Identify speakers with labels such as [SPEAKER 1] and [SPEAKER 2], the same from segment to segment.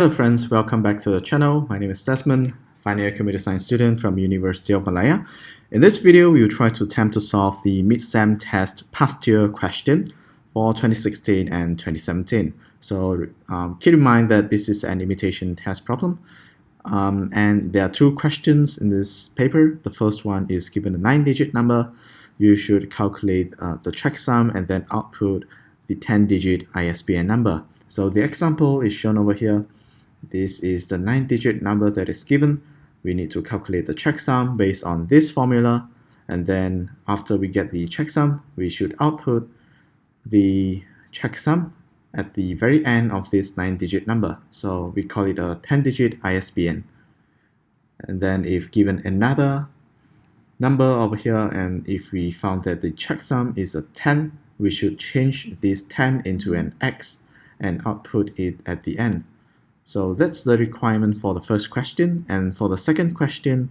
[SPEAKER 1] Hello friends, welcome back to the channel. My name is Desmond, final year computer science student from University of Malaya. In this video, we will try to attempt to solve the mid-sem test past year question for 2016 and 2017. So keep in mind that this is an imitation test problem. And there are two questions in this paper. The first one is given a 9-digit number. You should calculate the checksum and then output the 10-digit ISBN number. So the example is shown over here. This is the 9-digit number that is given. We need to calculate the checksum based on this formula. And then after we get the checksum, we should output the checksum at the very end of this 9-digit number. So we call it a 10-digit ISBN. And then if given another number over here, and if we found that the checksum is a 10, we should change this 10 into an X and output it at the end. So that's the requirement for the first question. And for the second question,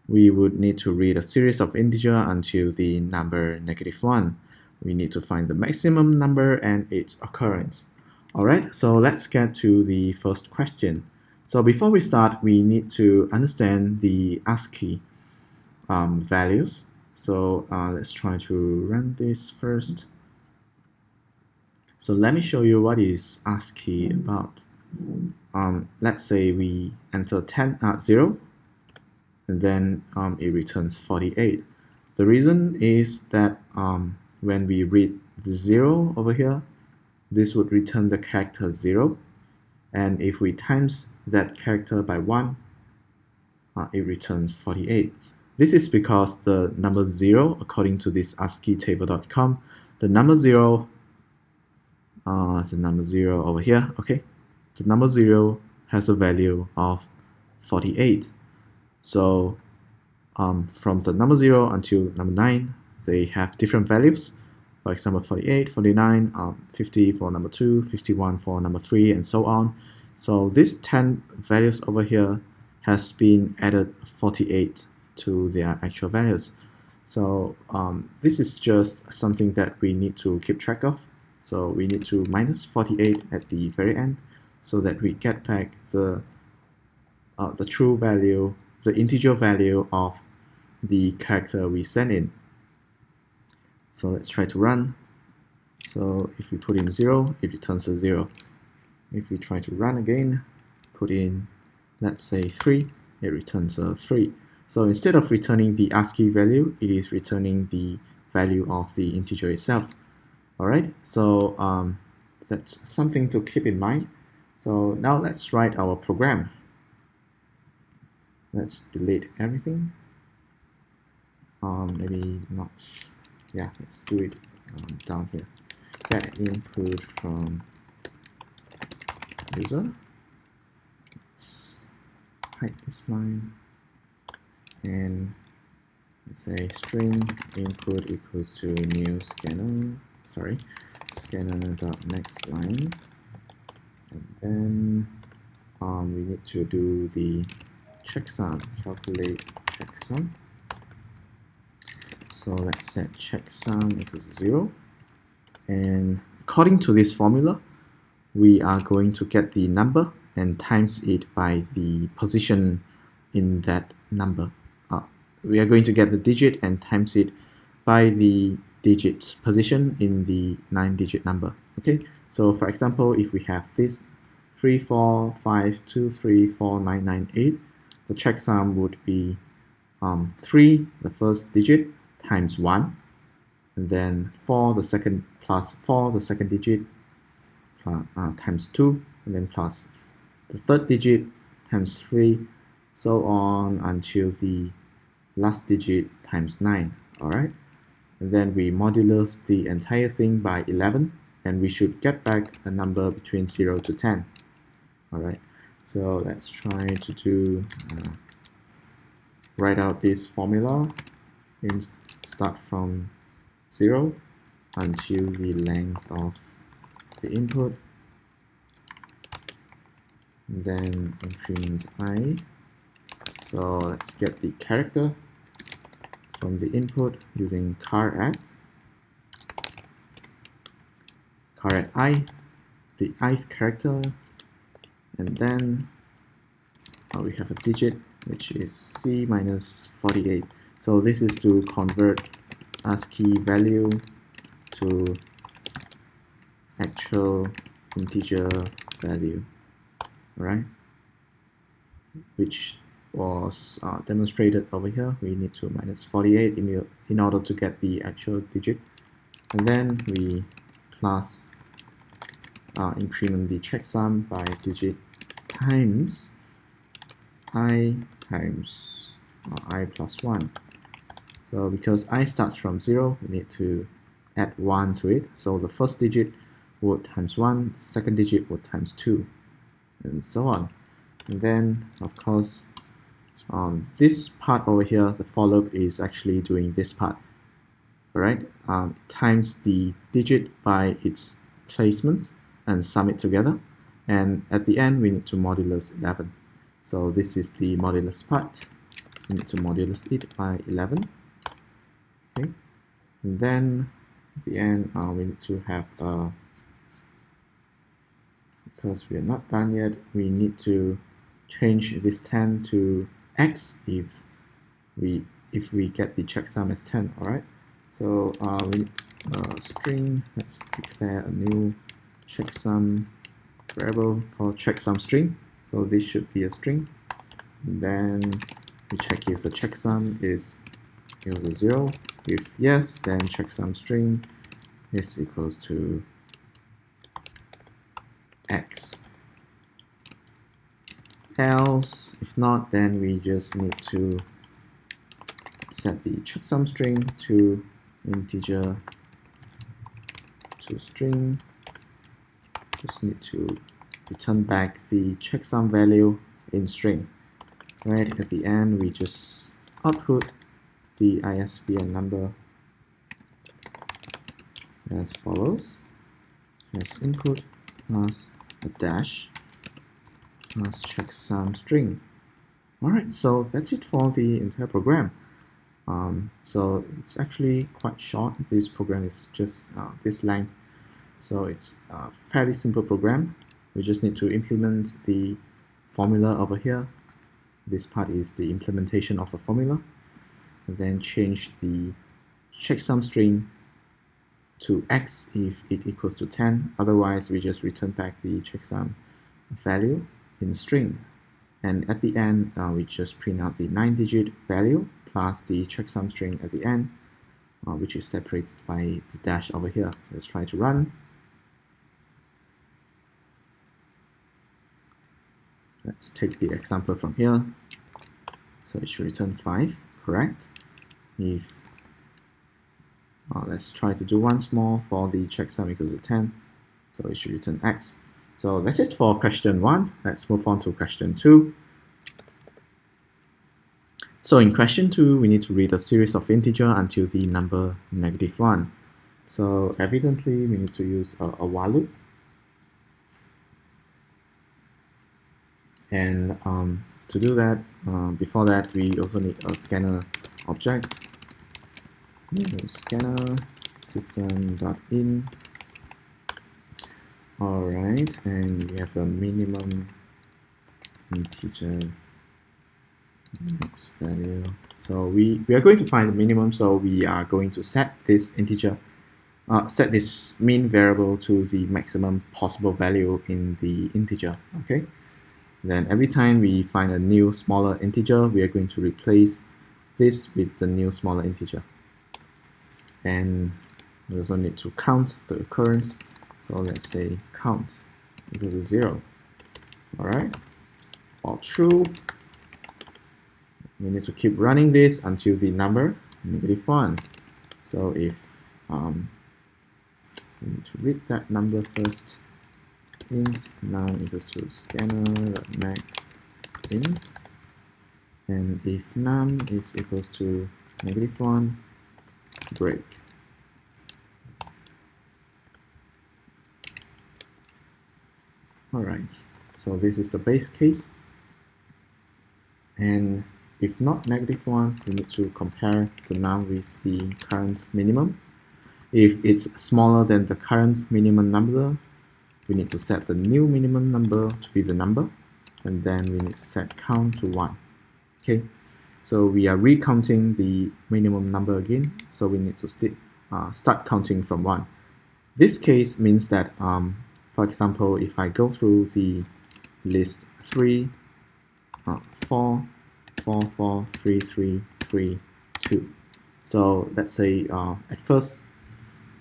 [SPEAKER 1] we would need to read a series of integers until the number -1. We need to find the maximum number and its occurrence. Alright, so let's get to the first question. So before we start, we need to understand the ASCII values. So let's try to run this first. So let me show you what is ASCII about. Let's say we enter 0 and then it returns 48. The reason is that when we read the 0 over here, this would return the character 0, and if we times that character by 1, it returns 48. This is because the number 0, according to this ASCIItable.com, the number 0 over here, okay, the number 0 has a value of 48. So from the number 0 until number 9, they have different values. For example, 48, 49, 50 for number 2, 51 for number 3, and so on. So these 10 values over here has been added 48 to their actual values. So this is just something that we need to keep track of. So we need to minus 48 at the very end, so that we get back the true value, the integer value of the character we sent in. So let's try to run. So if we put in 0, it returns a 0. If we try to run again, put in, let's say 3, it returns a 3. So instead of returning the ASCII value, it is returning the value of the integer itself. Alright, so that's something to keep in mind. So now let's write our program. Let's delete everything. Maybe not. Yeah, let's do it down here. Get input from user. Let's hide this line. And let's say string input equals to new scanner. Sorry, scanner.next line. And then we need to do the checksum, calculate checksum. So let's set checksum equals 0. And according to this formula, we are going to get the number and times it by the position in that number. We are going to get the digit and times it by the digit position in the 9-digit number. Okay, so for example, if we have this 345234998, the checksum would be 3, the first digit, times 1, and then 4, the second, plus 4, the second digit, times 2, and then plus the third digit times 3, so on until the last digit times 9. Alright, and then we modulus the entire thing by 11, and we should get back a number between 0 to 10. Alright, so let's try to do write out this formula and start from 0 until the length of the input, and then increment I. So let's get the character from the input using char at I, the ith character, and then we have a digit which is C minus 48. So this is to convert ASCII value to actual integer value, right? Which was demonstrated over here. We need to minus 48 in order to get the actual digit, and then we class increment the checksum by digit times I times I plus 1. So because I starts from 0, we need to add 1 to it. So the first digit would times 1, second digit would times 2, and so on. And then, of course, this part over here, the for loop is actually doing this part. Alright, times the digit by its placement and sum it together. And at the end, we need to modulus 11. So this is the modulus part. We need to modulus it by 11. Okay, and then at the end, we need to have because we are not done yet, we need to change this 10 to x if we get the checksum as 10. All right, so we need a string. Let's declare a new checksum variable called checksum string. So this should be a string. And then we check if the checksum is equals to 0. If yes, then checksum string is equals to x. Else, if not, then we just need to set the checksum string to integer to string. Just need to return back the checksum value in string. Right at the end, we just output the ISBN number as follows: as input plus a dash plus checksum string. Alright, so that's it for the entire program. So it's actually quite short. This program is just this length. So it's a fairly simple program. We just need to implement the formula over here. This part is the implementation of the formula. And then change the checksum string to x if it equals to 10. Otherwise, we just return back the checksum value in string. And at the end, we just print out the 9-digit value plus the checksum string at the end, which is separated by the dash over here. Let's try to run. Let's take the example from here. So it should return 5, correct? If let's try to do once more for the checksum equals to 10. So it should return x. So that's it for question 1. Let's move on to question 2. So in question 2, we need to read a series of integer until the number -1. So evidently, we need to use a while loop. And to do that, before that, we also need a scanner object. Scanner system.in. Alright, and we have a minimum integer max value. So we are going to find the minimum, so we are going to set this integer, set this mean variable to the maximum possible value in the integer. Okay. Then every time we find a new smaller integer, we are going to replace this with the new smaller integer. And we also need to count the occurrence. So let's say count equals to 0. Alright, or true. We need to keep running this until the number -1. So if we need to read that number first, int num equals to scanner.max int, and if num is equals to -1, break. Alright, so this is the base case, and if not -1, we need to compare the num with the current minimum. If it's smaller than the current minimum number, we need to set the new minimum number to be the number, and then we need to set count to 1. Okay, so we are recounting the minimum number again, so we need to start counting from 1. This case means that, for example, if I go through the list 3, 4, 4, 4, 3, 3, 3, 2. So let's say at first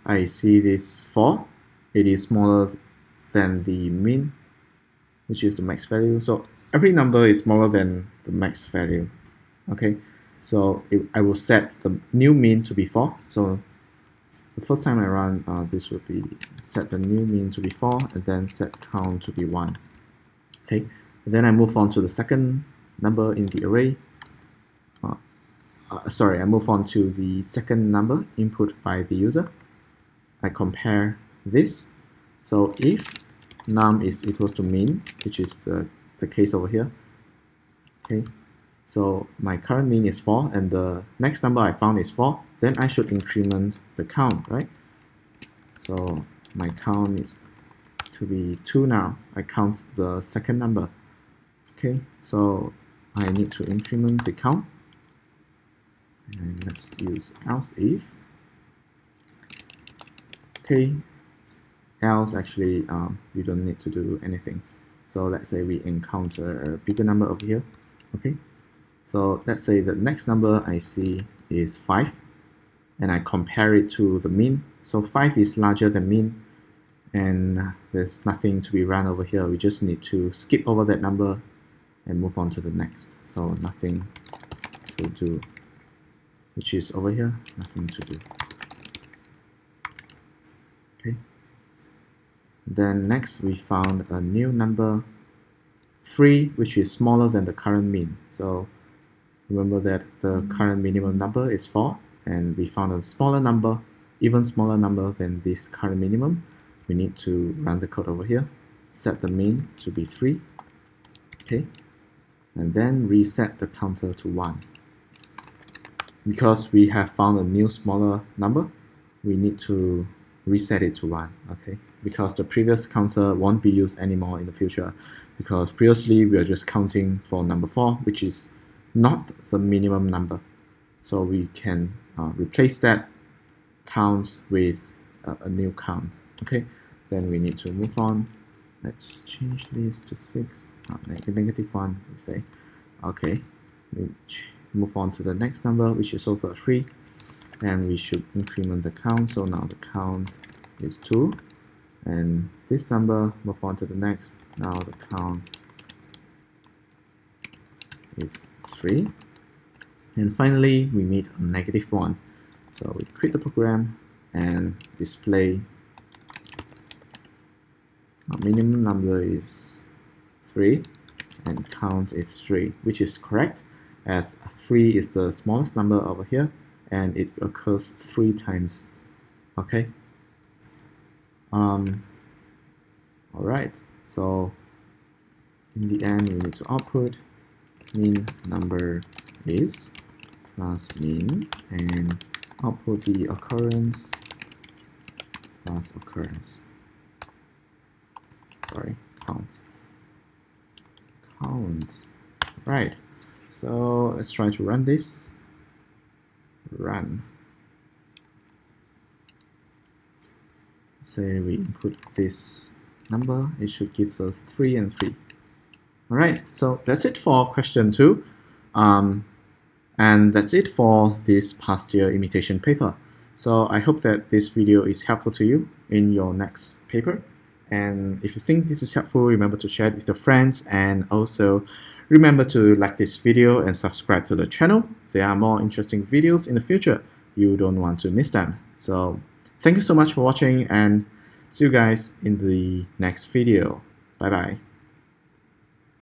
[SPEAKER 1] I see this 4. It is smaller than the mean, which is the max value. So every number is smaller than the max value. Okay, so I will set the new mean to be 4. So the first time I run, this would be set the new mean to be 4 and then set count to be 1. Okay, and then I move on to the second number in the array. I move on to the second number input by the user. I compare this. So if num is equals to mean, which is the case over here. Okay, so my current mean is 4 and the next number I found is 4, then I should increment the count, right? So my count is to be 2 now. I count the second number. Okay, so I need to increment the count. And let's use else if. Okay, else actually you don't need to do anything. So let's say we encounter a bigger number over here. Okay, so let's say the next number I see is 5 and I compare it to the mean. So 5 is larger than mean and there's nothing to be run over here. We just need to skip over that number and move on to the next. So nothing to do, which is over here, nothing to do. Okay. Then next we found a new number 3, which is smaller than the current mean. So remember that the current minimum number is 4 and we found a smaller number, even smaller number than this current minimum. We need to run the code over here, set the mean to be 3. Okay, and then reset the counter to 1. Because we have found a new smaller number, we need to reset it to 1. Okay, because the previous counter won't be used anymore in the future, because previously we are just counting for number 4, which is not the minimum number. So we can replace that count with a new count. Okay, then we need to move on. Let's change this to 6, -1, we say. Okay, we move on to the next number, which is also 3, and we should increment the count. So now the count is 2, and this number, move on to the next. Now the count is 3, and finally we meet a -1. So we quit the program and display our minimum number is 3 and count is 3, which is correct, as 3 is the smallest number over here and it occurs 3 times. Okay. Alright, so in the end we need to output mean number is plus mean and output the occurrence plus occurrence. Sorry, count. Right, so let's try to run this. Run. Say we input this number, it should give us 3 and 3. Alright, so that's it for question 2. And that's it for this past year imitation paper. So I hope that this video is helpful to you in your next paper. And if you think this is helpful, remember to share it with your friends, and also remember to like this video and subscribe to the channel. There are more interesting videos in the future. You don't want to miss them. So thank you so much for watching and see you guys in the next video. Bye bye.